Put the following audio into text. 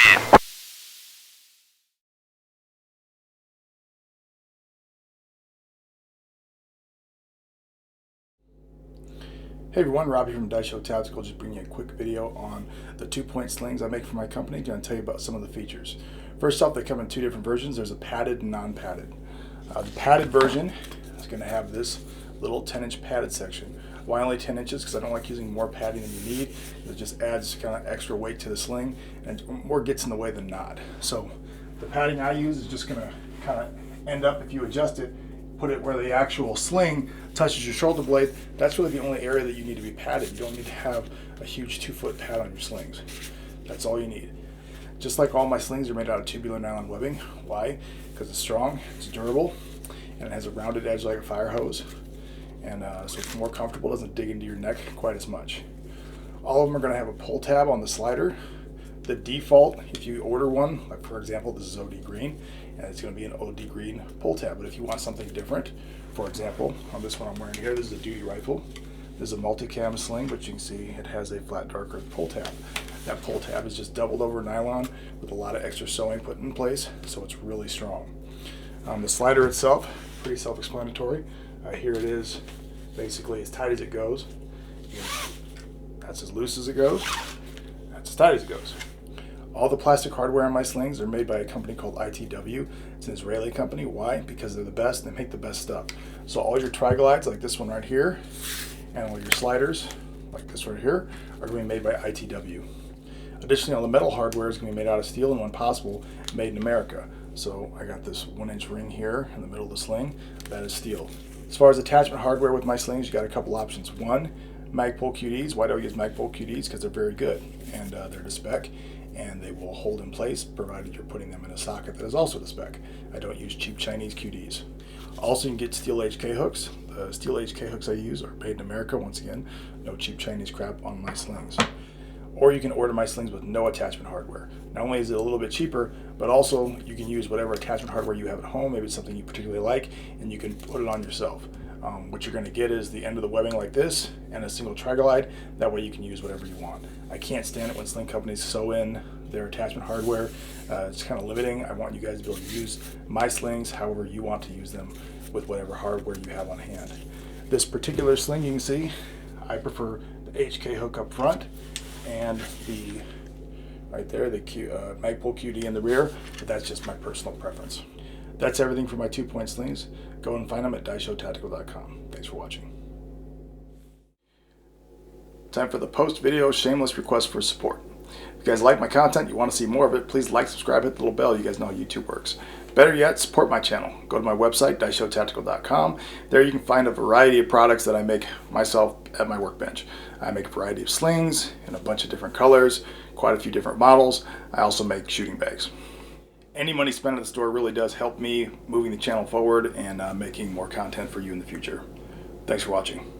Hey everyone, Robbie from Daisho Tactical, just bringing you a quick video on the 2-point slings I make for my company. Going to tell you about some of the features. First off, they come in two different versions. There's a padded and non-padded. The padded version is going to have this little 10-inch padded section. Why only 10 inches? Because I don't like using more padding than you need. It just adds kind of extra weight to the sling and more gets in the way than not. So the padding I use is just going to kind of end up, if you adjust it, put it where the actual sling touches your shoulder blade. That's really the only area that you need to be padded. You don't need to have a huge 2-foot pad on your slings. That's all you need. Just like all my slings are made out of tubular nylon webbing. Why? Because it's strong, it's durable, and it has a rounded edge like a fire hose. And so it's more comfortable, doesn't dig into your neck quite as much. All of them are going to have a pull tab on the slider. The default, if you order one, like for example, this is OD green, and it's going to be an OD green pull tab. But if you want something different, for example, on this one I'm wearing here, this is a duty rifle. This is a multicam sling, but you can see it has a flat darker pull tab. That pull tab is just doubled over nylon with a lot of extra sewing put in place, so it's really strong. The slider itself, pretty self-explanatory. Here it is, basically as tight as it goes. That's as loose as it goes. That's as tight as it goes. All the plastic hardware on my slings are made by a company called ITW. It's an Israeli company. Why? Because they're the best and they make the best stuff. So all your triglides, like this one right here, and all your sliders, like this right here, are going to be made by ITW. Additionally, all the metal hardware is going to be made out of steel and when possible, made in America. So I got this 1-inch ring here in the middle of the sling. That is steel. As far as attachment hardware with my slings, you got a couple options. One, Magpul QDs. Why do I use Magpul QDs? Because they're very good and they're to spec, and they will hold in place provided you're putting them in a socket that is also to spec. I don't use cheap Chinese QDs. Also, you can get steel HK hooks. The steel HK hooks I use are made in America. Once again, no cheap Chinese crap on my slings. Or you can order my slings with no attachment hardware. Not only is it a little bit cheaper, but also you can use whatever attachment hardware you have at home. Maybe it's something you particularly like, and you can put it on yourself. What you're going to get is the end of the webbing like this and a single triglide. That way you can use whatever you want. I can't stand it when sling companies sew in their attachment hardware. It's kind of limiting. I want you guys to be able to use my slings however you want to use them with whatever hardware you have on hand. This particular sling, you can see, I prefer the HK hook up front and the right there, the Magpul QD in the rear, but that's just my personal preference. That's everything for my 2-point slings. Go and find them at daishotactical.com. Thanks for watching. Time for the post-video shameless request for support. If you guys like my content, you want to see more of it, please like, subscribe, hit the little bell. You guys know how YouTube works. Better yet, support my channel. Go to my website, daishotactical.com. There you can find a variety of products that I make myself at my workbench. I make a variety of slings in a bunch of different colors, quite a few different models. I also make shooting bags. Any money spent at the store really does help me moving the channel forward and making more content for you in the future. Thanks for watching.